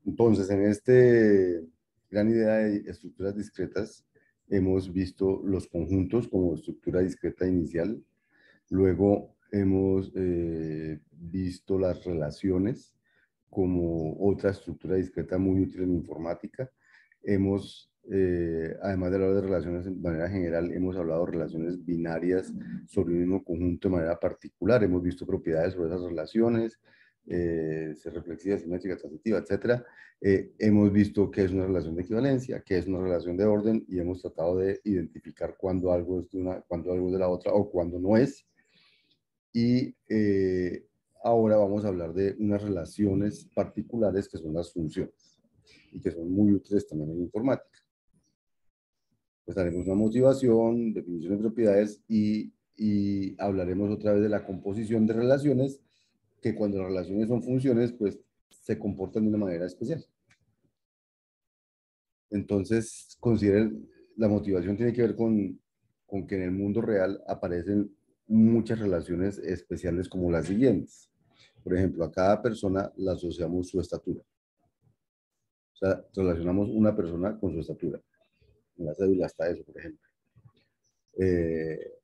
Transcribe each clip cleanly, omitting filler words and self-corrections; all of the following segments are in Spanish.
Entonces, en este gran idea de estructuras discretas, hemos visto los conjuntos como estructura discreta inicial. Luego hemos visto las relaciones como otra estructura discreta muy útil en informática. Hemos, además de hablar de relaciones de manera general, hemos hablado de relaciones binarias sobre un mismo conjunto de manera particular. Hemos visto propiedades sobre esas relaciones, ser reflexiva, simétrica, transitiva, etcétera. Hemos visto qué es una relación de equivalencia, qué es una relación de orden, y hemos tratado de identificar cuándo algo es de una, cuándo algo es de la otra o cuándo no es. Y ahora vamos a hablar de unas relaciones particulares que son las funciones y que son muy útiles también en informática. Pues haremos una motivación, definición de propiedades y hablaremos otra vez de la composición de relaciones, que cuando las relaciones son funciones, pues se comportan de una manera especial. Entonces, consideren, la motivación tiene que ver con que en el mundo real aparecen muchas relaciones especiales como las siguientes. Por ejemplo, a cada persona la asociamos su estatura. O sea, relacionamos una persona con su estatura. En la cédula está eso, por ejemplo. Eh,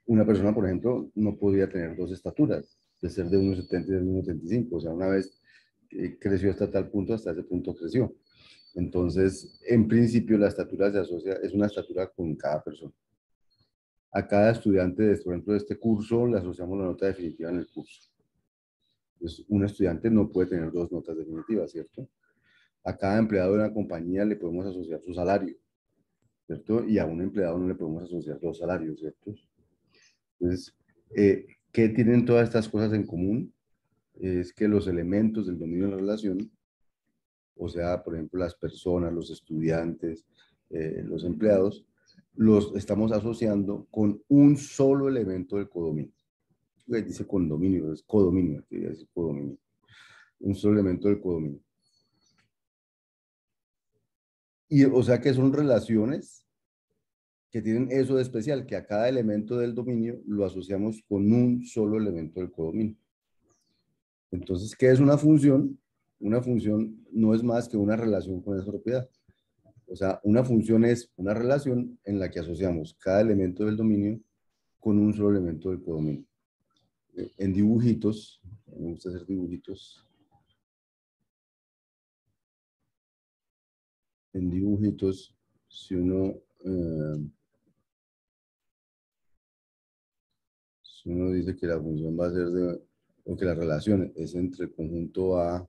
una persona, por ejemplo, no podría tener dos estaturas, de ser de 1,70 y de 1,85. O sea, una vez creció hasta tal punto, hasta ese punto creció. Entonces, en principio, la estatura se asocia, es una estatura con cada persona. A cada estudiante, por ejemplo, de este curso, le asociamos la nota definitiva en el curso. Entonces, un estudiante no puede tener dos notas definitivas, ¿cierto? A cada empleado de una compañía le podemos asociar su salario, ¿cierto? Y a un empleado no le podemos asociar dos salarios, ¿cierto? Entonces, ¿qué tienen todas estas cosas en común? Es que los elementos del dominio de la relación, o sea, por ejemplo, las personas, los estudiantes, los empleados, los estamos asociando con un solo elemento del codominio. Dice condominio, es codominio, quería decir codominio. Un solo elemento del codominio. Y o sea que son relaciones que tienen eso de especial, que a cada elemento del dominio lo asociamos con un solo elemento del codominio. Entonces, ¿qué es una función? Una función no es más que una relación con esa propiedad. O sea, una función es una relación en la que asociamos cada elemento del dominio con un solo elemento del codominio. En dibujitos, me gusta hacer dibujitos, en dibujitos, si uno, si uno dice que la función va a ser de, o que la relación es entre el conjunto A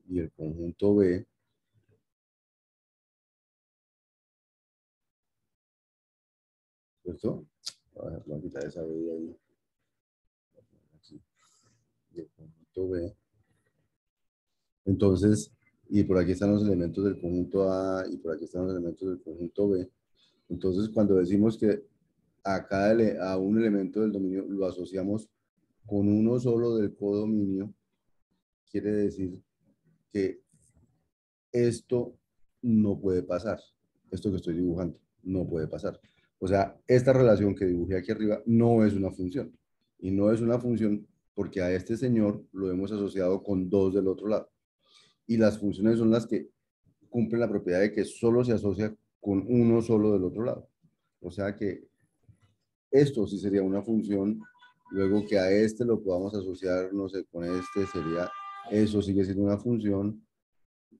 y el conjunto B, ¿cierto? Voy a quitar esa B de ahí, aquí, y el conjunto B. Entonces, y por aquí están los elementos del conjunto A y por aquí están los elementos del conjunto B. Entonces, cuando decimos que a un elemento del dominio lo asociamos con uno solo del codominio, quiere decir que esto no puede pasar. Esto que estoy dibujando no puede pasar. O sea, esta relación que dibujé aquí arriba no es una función. Y no es una función porque a este señor lo hemos asociado con dos del otro lado. Y las funciones son las que cumplen la propiedad de que solo se asocia con uno solo del otro lado. O sea que esto sí sería una función, luego que a este lo podamos asociar, no sé, con este sería, eso sigue siendo una función.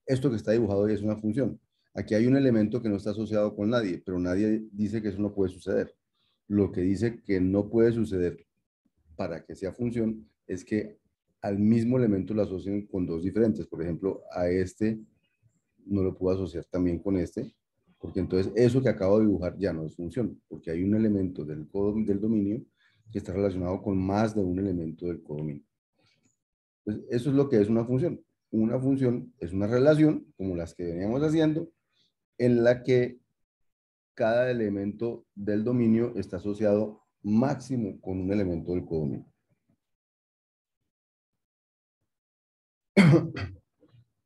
Esto que está dibujado hoy es una función. Aquí hay un elemento que no está asociado con nadie, pero nadie dice que eso no puede suceder. Lo que dice que no puede suceder para que sea función es que al mismo elemento lo asocien con dos diferentes. Por ejemplo, a este no lo puedo asociar también con este, porque entonces eso que acabo de dibujar ya no es función, porque hay un elemento del dominio que está relacionado con más de un elemento del codominio. Entonces, eso es lo que es una función. Una función es una relación, como las que veníamos haciendo, en la que cada elemento del dominio está asociado máximo con un elemento del codominio.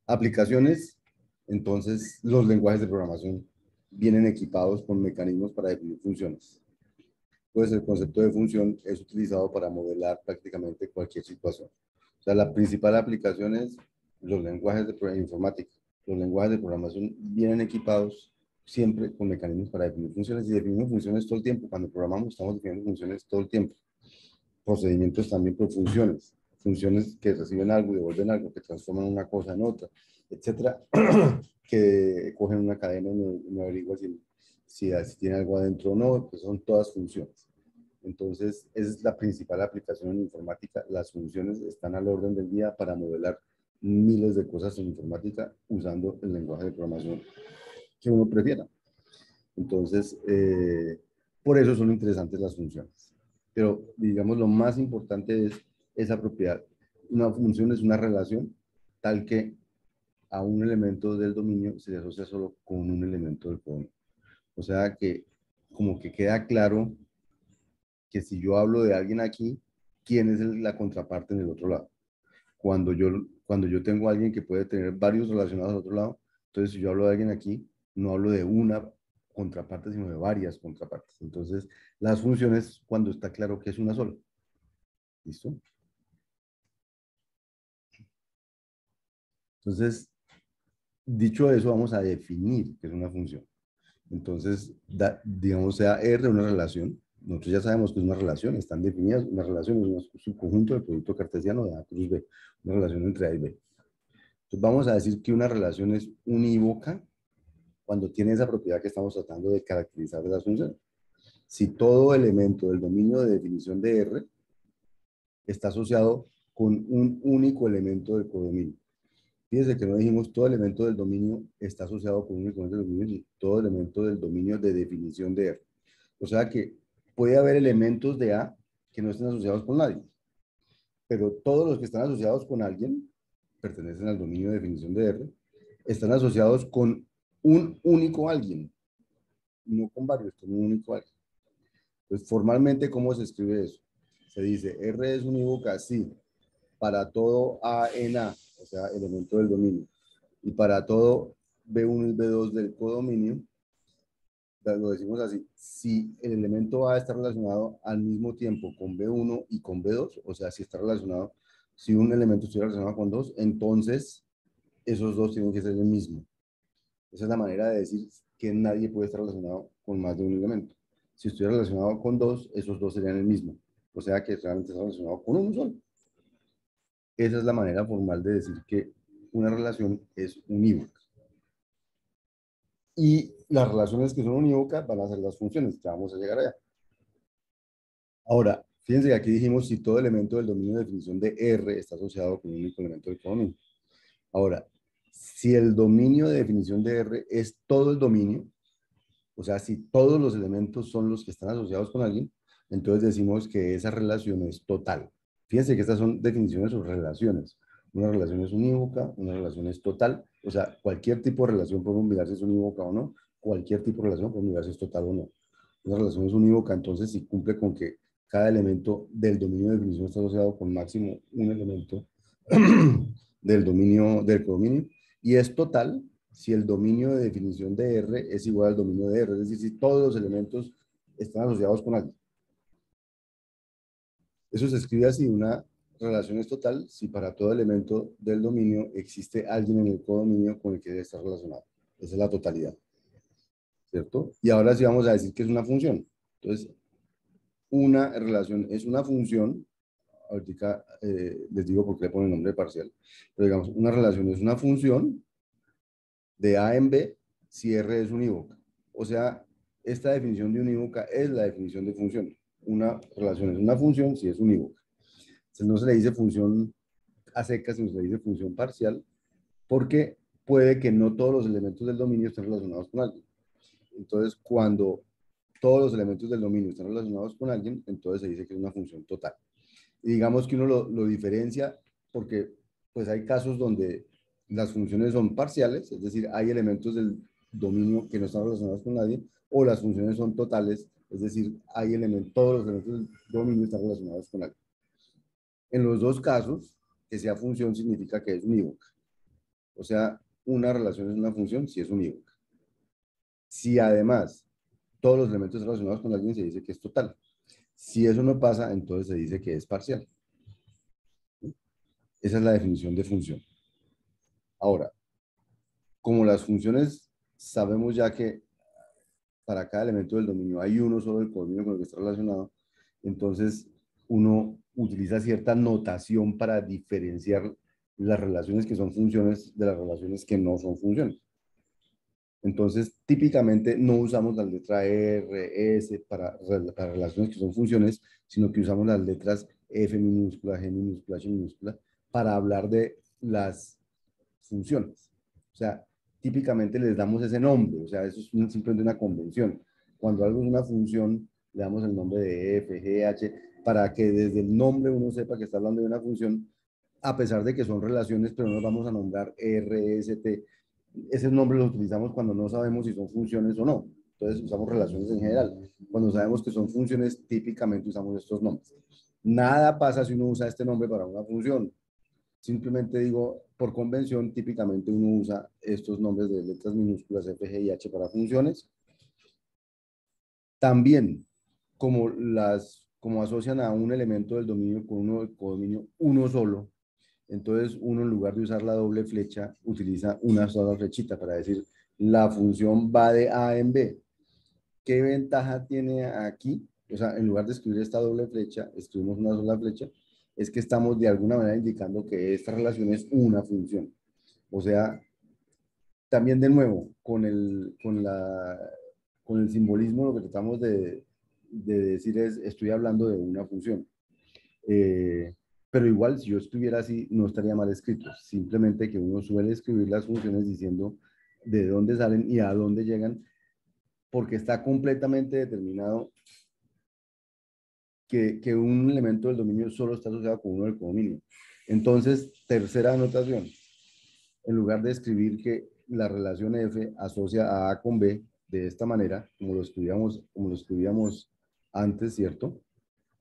Aplicaciones, entonces los lenguajes de programación vienen equipados con mecanismos para definir funciones. Pues el concepto de función es utilizado para modelar prácticamente cualquier situación. O sea, la principal aplicación es los lenguajes de informática, los lenguajes de programación vienen equipados siempre con mecanismos para definir funciones y definimos funciones todo el tiempo. Cuando programamos estamos definiendo funciones todo el tiempo. Procedimientos también por funciones. Funciones que reciben algo y devuelven algo, que transforman una cosa en otra, etcétera, que cogen una cadena y me averiguan si tiene algo adentro o no, pues son todas funciones. Entonces, esa es la principal aplicación en informática. Las funciones están al orden del día para modelar miles de cosas en informática usando el lenguaje de programación que uno prefiera. Entonces, por eso son interesantes las funciones. Pero, digamos, lo más importante es esa propiedad. Una función es una relación tal que a un elemento del dominio se le asocia solo con un elemento del dominio. O sea que como que queda claro que si yo hablo de alguien aquí, ¿quién es la contraparte en el otro lado? Cuando yo tengo a alguien que puede tener varios relacionados al otro lado, entonces si yo hablo de alguien aquí, no hablo de una contraparte, sino de varias contrapartes. Entonces, las funciones, cuando está claro que es una sola. ¿Listo? Entonces, dicho eso, vamos a definir qué es una función. Entonces, digamos, sea R una relación. Nosotros ya sabemos que es una relación, están definidas. Una relación es un subconjunto del producto cartesiano de A cruz B, una relación entre A y B. Entonces, vamos a decir que una relación es unívoca cuando tiene esa propiedad que estamos tratando de caracterizar de las funciones. Si todo elemento del dominio de definición de R está asociado con un único elemento del codominio. Fíjense que no dijimos todo elemento del dominio está asociado con un único elemento del dominio, y todo elemento del dominio de definición de R. O sea que puede haber elementos de A que no estén asociados con nadie, pero todos los que están asociados con alguien, pertenecen al dominio de definición de R, están asociados con un único alguien, no con varios, con un único alguien. Entonces, formalmente, ¿cómo se escribe eso? Se dice, R es unívoca, sí, para todo A en A, o sea, elemento del dominio, y para todo B1 y B2 del codominio, lo decimos así, si el elemento A está relacionado al mismo tiempo con B1 y con B2, o sea, si está relacionado, si un elemento está relacionado con dos, entonces esos dos tienen que ser el mismo. Esa es la manera de decir que nadie puede estar relacionado con más de un elemento. Si estuviera relacionado con dos, esos dos serían el mismo. O sea que realmente está relacionado con uno solo. Esa es la manera formal de decir que una relación es unívoca. Y las relaciones que son unívocas van a ser las funciones, ya vamos a llegar allá. Ahora, fíjense que aquí dijimos si todo elemento del dominio de definición de R está asociado con un único elemento del codominio. Ahora, si el dominio de definición de R es todo el dominio, o sea, si todos los elementos son los que están asociados con alguien, entonces decimos que esa relación es total. Fíjense que estas son definiciones o relaciones. Una relación es unívoca, una relación es total. O sea, cualquier tipo de relación podemos mirar si es unívoca o no. Cualquier tipo de relación podemos mirar si es total o no. Una relación es unívoca, entonces si cumple con que cada elemento del dominio de definición está asociado con máximo un elemento del dominio, del codominio. Y es total si el dominio de definición de R es igual al dominio de R, es decir, si todos los elementos están asociados con alguien. Eso se escribe así, una relación es total si para todo elemento del dominio existe alguien en el codominio con el que debe estar relacionado. Esa es la totalidad, ¿cierto? Y ahora sí vamos a decir que es una función. Entonces, una relación es una función, ahorita les digo por qué le ponen nombre parcial, pero digamos, una relación es una función de A en B si R es unívoca. O sea, esta definición de unívoca es la definición de función. Una relación es una función si es unívoca. Entonces no se le dice función a secas, sino se le dice función parcial, porque puede que no todos los elementos del dominio estén relacionados con alguien. Entonces, cuando todos los elementos del dominio están relacionados con alguien, entonces se dice que es una función total. Y digamos que uno lo diferencia porque pues hay casos donde las funciones son parciales, es decir, hay elementos del dominio que no están relacionados con nadie, o las funciones son totales, es decir, hay elementos, todos los elementos del dominio están relacionados con alguien. En los dos casos, que sea función significa que es unívoca. O sea, una relación es una función si es unívoca. Si además todos los elementos relacionados con alguien se dice que es total. Si eso no pasa, entonces se dice que es parcial. Esa es la definición de función. Ahora, como las funciones, sabemos ya que para cada elemento del dominio hay uno solo del codominio con el que está relacionado, entonces uno utiliza cierta notación para diferenciar las relaciones que son funciones de las relaciones que no son funciones. Entonces, típicamente no usamos la letra R, S para relaciones que son funciones, sino que usamos las letras F minúscula, G minúscula, H minúscula para hablar de las funciones. O sea, típicamente les damos ese nombre, o sea, eso es simplemente una convención. Cuando algo es una función, le damos el nombre de F, G, H, para que desde el nombre uno sepa que está hablando de una función, a pesar de que son relaciones, pero no nos vamos a nombrar R, S, T. Ese nombre lo utilizamos cuando no sabemos si son funciones o no. Entonces usamos relaciones en general. Cuando sabemos que son funciones, típicamente usamos estos nombres. Nada pasa si uno usa este nombre para una función. Simplemente digo, por convención, típicamente uno usa estos nombres de letras minúsculas F, G y H para funciones. También, como asocian a un elemento del dominio con uno del codominio uno solo, entonces uno en lugar de usar la doble flecha, utiliza una sola flechita para decir, la función va de A en B. ¿Qué ventaja tiene aquí? O sea, en lugar de escribir esta doble flecha, escribimos una sola flecha, es que estamos de alguna manera indicando que esta relación es una función. O sea, también de nuevo, con el simbolismo lo que tratamos de decir es, estoy hablando de una función. Pero igual, si yo estuviera así, no estaría mal escrito. Simplemente que uno suele escribir las funciones diciendo de dónde salen y a dónde llegan, porque está completamente determinado que un elemento del dominio solo está asociado con uno del codominio. Entonces, tercera anotación, en lugar de escribir que la relación F asocia a con B de esta manera, como lo escribíamos antes, ¿cierto?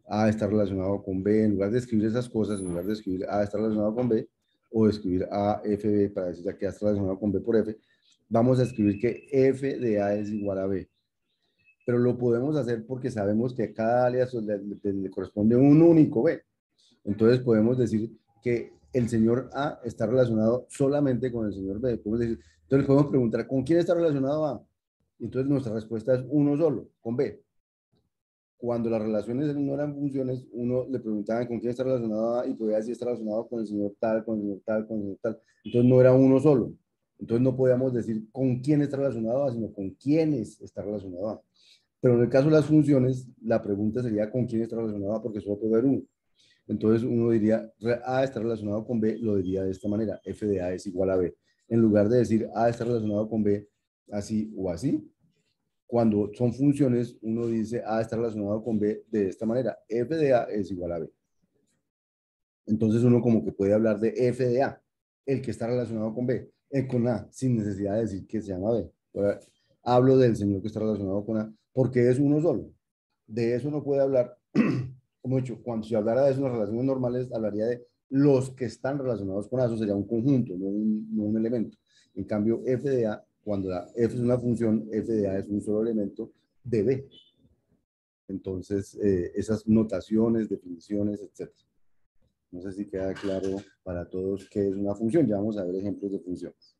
A está relacionado con B, en lugar de escribir esas cosas, en lugar de escribir A está relacionado con B, o escribir A, F, B, para decir ya que A está relacionado con B por F, vamos a escribir que F de A es igual a B. Pero lo podemos hacer porque sabemos que a cada alias le corresponde un único B. Entonces podemos decir que el señor A está relacionado solamente con el señor B. Entonces podemos preguntar, ¿con quién está relacionado A? Entonces nuestra respuesta es uno solo, con B. Cuando las relaciones no eran funciones, uno le preguntaba con quién está relacionado A y podía decir está relacionado con el señor tal, con el señor tal, con el señor tal. Entonces no era uno solo. Entonces no podíamos decir con quién está relacionado A, sino con quiénes está relacionado A. Pero en el caso de las funciones, la pregunta sería con quién está relacionado A, porque solo puede haber uno. Entonces uno diría, A está relacionado con B, lo diría de esta manera, F de A es igual a B. En lugar de decir A está relacionado con B, así o así, cuando son funciones, uno dice A está relacionado con B de esta manera, F de A es igual a B. Entonces uno como que puede hablar de F de A, el que está relacionado con B, con A, sin necesidad de decir que se llama B. Ahora, hablo del señor que está relacionado con A, porque es uno solo. De eso no puede hablar, como he dicho, cuando se hablara de eso en las relaciones normales, hablaría de los que están relacionados con A, eso sería un conjunto, no un elemento. En cambio, F de A, cuando la F es una función, F de A es un solo elemento de B. Entonces, esas notaciones, definiciones, etcétera. No sé si queda claro para todos qué es una función. Ya vamos a ver ejemplos de funciones.